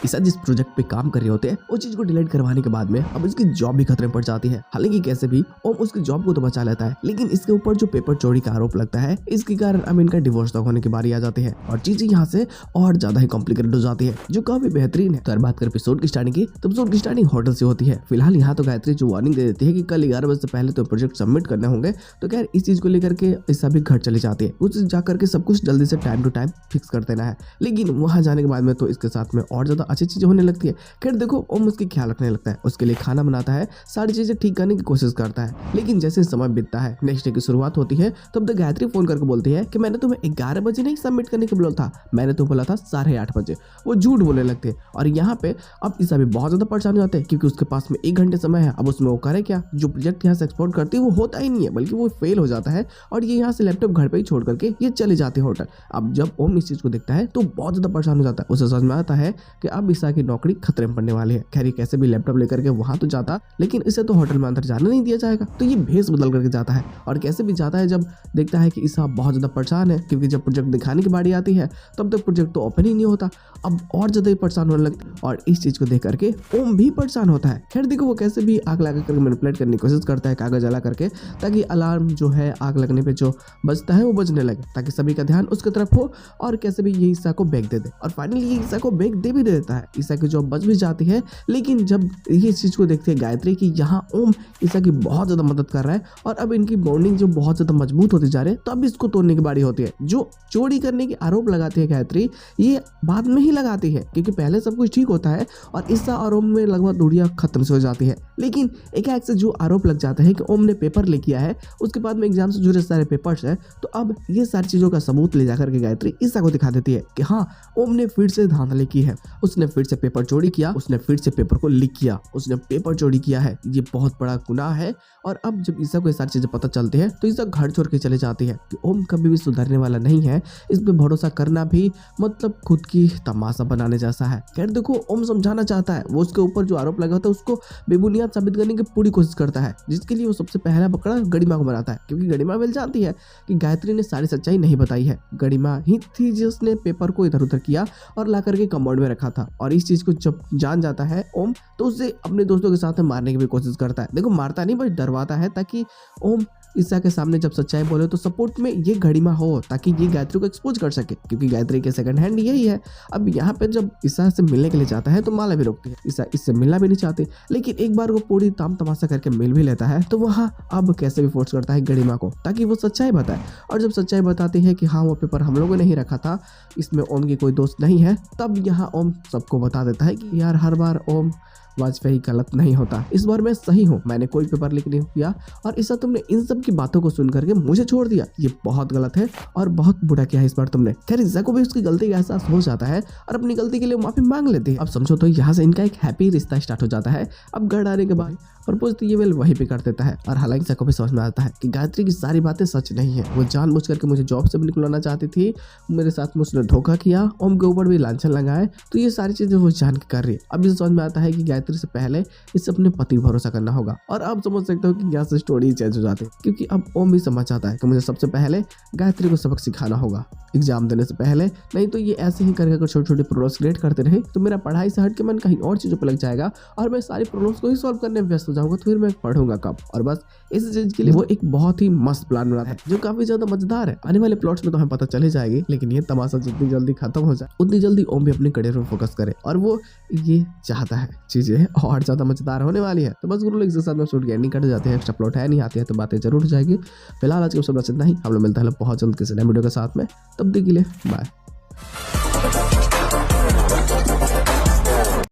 ईसा जिस प्रोजेक्ट पे काम कर रहे होते हैं उस चीज को डिलीट करवाने के बाद में अब उसकी जॉब भी खतरे में पड़ जाती है। हालांकि कैसे भी ओम उसकी जॉब को तो बचा लेता है, लेकिन इसके ऊपर जो पेपर चोरी का आरोप लगता है इसके कारण अब इनका डिवोर्स तक होने की बारी आ जाती है और चीजें यहाँ से और ज्यादा ही कॉम्प्लिकेटेड हो जाती है, जो काफी बेहतरीन है। तो बात कर एपिसोड की स्टार्टिंग की, तो एपिसोड की स्टार्टिंग होटल से होती है। फिलहाल यहाँ तो गायत्री जो वार्निंग दे देती है कि कल 11 बजे से पहले तो प्रोजेक्ट सबमिट करने होंगे। तो खैर इस चीज को लेकर के ईसा भी घर चली जाती है, उस जाकर के सब कुछ जल्दी से टाइम टू टाइम फिक्स कर देना है। लेकिन वहां जाने के बाद में तो इसके साथ में और ज्यादा अच्छी चीजें होने लगती है। खैर देखो ओम उसकी ख्याल रखने लगता है, उसके लिए खाना बनाता है, सारी चीजें ठीक करने की कोशिश करता है। लेकिन जैसे समय बीतता है, नेक्स्ट डे की शुरुआत होती है, तब तक गायत्री फोन करके बोलती है कि मैंने तुम्हें 11 बजे नहीं सबमिट करने के बोला था, मैंने तो बोला था 8:30 बजे। वो झूठ बोलने लगते हैं और यहाँ पे अब ईसा भी बहुत ज्यादा परेशान हो जाते हैं क्योंकि उसके पास में 1 घंटे समय है। अब उसमें वो करे क्या, जो प्रोजेक्ट यहाँ से एक्सपोर्ट करती है वो होता ही नहीं है, बल्कि वो फेल हो जाता है और ये यहाँ से लैपटॉप घर पे ही छोड़ करके ये चले जाते हैं होटल। अब जब ओम इस चीज को देखता है तो बहुत ज्यादा परेशान हो जाता है, उसे समझ में आता है कि अब ईसा की नौकरी खतरे में पड़ने वाली है। खैर ये कैसे भी लैपटॉप लेकर के वहां तो जाता, लेकिन इसे तो होटल में अंदर जाने नहीं दिया जाएगा, तो ये भेष बदल करके जाता है और कैसे भी जाता है। जब देखता है कि ईसा बहुत ज्यादा परेशान है क्योंकि जब प्रोजेक्ट दिखाने की बारी आती है तब तक प्रोजेक्ट तो ओपन ही नहीं होता, अब और ज्यादा ही परेशान होने लगता है और इस चीज को देख करके ओम भी परेशान होता है। खैर देखो वो कैसे भी आग लगा करके मैनिपुलेट करने की कोशिश करता है कागज जला करके, ताकि अलार्म जो है आग लगने पे जो बजता है वो बजने लगे, ताकि सभी का ध्यान उसकी तरफ हो और कैसे भी ये ईसा को बैग दे दे। और फाइनली ये ईसा को बैग दे भी देता है, ईसा की जॉब बच भी जाती है। लेकिन जब ये चीज को देखती है गायत्री कि यहाँ ओम ईसा की बहुत ज्यादा मदद कर रहा है और अब इनकी बॉन्डिंग जो बहुत ज्यादा मजबूत होती जा रही है, तब इसको तोड़ने की बारी होती है। जो चोरी करने की आरोप लगाती है गायत्री, ये बाद में ही लगाती है क्योंकि पहले सब कुछ ठीक होता है और ईसा और ओम में लगभग दूरियां खत्म से हो जाती है। लेकिन एक से जो आरोप लग जाता है कि ओम ने पेपर लीक किया है, उसके बाद में एग्जाम से जुड़े सारे पेपर्स है, तो अब ये सारी चीजों का सबूत ले जाकर के गायत्री ईसा को दिखा देती है कि हाँ ओम ने फिर से धांधली की है, उसने फिर से पेपर चोरी किया, उसने फिर से पेपर को लीक किया, उसने पेपर चोरी किया है, ये बहुत बड़ा गुनाह है। और अब जब ईसा को ये सारी चीजें पता चलती है तो ईसा घर छोड़ के चले जाती है कि ओम कभी भी सुधरने वाला नहीं है, इस पे भरोसा करना भी मतलब खुद की तमाशा बनाने जैसा है। खैर देखो ओम समझाना चाहता है, वो उसके ऊपर जो आरोप लगा था उसको बेबुनियाद साबित करने की पूरी कोशिश करता है, जिसके लिए वो सबसे पहला पकड़ा गरिमा को बनाता है क्योंकि गरिमा मिल जानती है कि गायत्री ने सारी सच्चाई नहीं बताई है। गरिमा ही थी जिसने पेपर को इधर उधर किया और ला करके कमोड में रखा था। और इस चीज को जब जान जाता है ओम तो उसे अपने दोस्तों के साथ मारने की भी कोशिश करता है। देखो मारता नहीं बस डरवाता है, ताकि ओम ईसा के सामने जब सच्चाई बोले तो सपोर्ट में ये गरिमा हो, ताकि ये गायत्री को एक्सपोज कर सके क्योंकि गायत्री के सेकंड हैंड यही है। अब यहाँ पे जब ईसा से मिलने के लिए जाता है तो माला भी रोकती है, ईसा इससे मिलना भी नहीं चाहती, लेकिन एक बार वो पूरी ताम तमाशा करके मिल भी लेता है। तो वहाँ अब कैसे भी फोर्स करता है गरिमा को ताकि वो सच्चाई बताए। और जब सच्चाई बताती है कि हाँ वो पेपर हम लोगों ने नहीं रखा था, इसमें ओम की कोई दोस्त नहीं है, तब यहाँ ओम सबको बता देता है कि यार हर बार ओम वाजपेयी गलत नहीं होता, इस बार मैं सही हूँ, मैंने कोई पेपर लीक नहीं किया और ईसा तुमने इन सब की बातों को सुन करके मुझे छोड़ दिया, ये बहुत गलत है और बहुत बुरा किया है इस बार तुमने। खैर ईसा को भी उसकी गलती का एहसास हो जाता है और अपनी गलती के लिए माफी मांग लेती है। अब समझो तो यहाँ से इनका एक हैप्पी रिश्ता स्टार्ट हो जाता है। अब घर आने के बाद प्रपोज तो ये वेल वहीं पे कर देता है और हालांकि ईसा को भी समझ में आता है कि गायत्री की सारी बातें सच नहीं है, वो जानबूझ करके मुझे जॉब से भी निकलवाना चाहती थी, मेरे साथ में उसने धोखा किया, ओम के ऊपर भी लांछन लगाए, तो ये सारी चीजें वो जान के कर रही है। अब इसे समझ में आता है कि गायत्री से पहले इसे अपने पति पर भरोसा करना होगा। और अब समझ सकते हो कि यहाँ से स्टोरी चेंज हो जाती है क्योंकि अब ओम भी समझ आता है कि मुझे सबसे पहले गायत्री को सबक सिखाना होगा एग्जाम देने से पहले, नहीं तो ये ऐसे ही करके अगर छोटे छोटे प्रॉब्लम्स क्रिएट करते रहे तो मेरा पढ़ाई से हट के मन कहीं और चीजों पर लग जाएगा और मैं सारी प्रॉब्लम्स को ही सॉल्व करने में व्यस्त हो जाऊंगा, तो फिर मैं पढ़ूंगा कब। और बस इस चीज के लिए वो एक बहुत ही मस्त प्लान बनाता है जो काफी ज्यादा मजेदार है। आने वाले प्लॉट्स में तो हमें पता चल ही जाएगी, लेकिन ये तमाशा जितनी जल्दी खत्म हो जाए उतनी जल्दी ओम भी अपने करियर पर फोकस करे और वो ये चाहता है चीजें और ज्यादा मजेदार होने वाली है। तो बस गुरु के साथ में शूट की एंडिंग कट जाते हैं, एक्स्ट्रा प्लॉट है नहीं आती है तो बातें जरूर हो जाएगी। फिलहाल आज के सब इतना ही, हम लोग मिलता है बहुत जल्द किसी नए वीडियो के साथ में, तब तक के लिए बाय।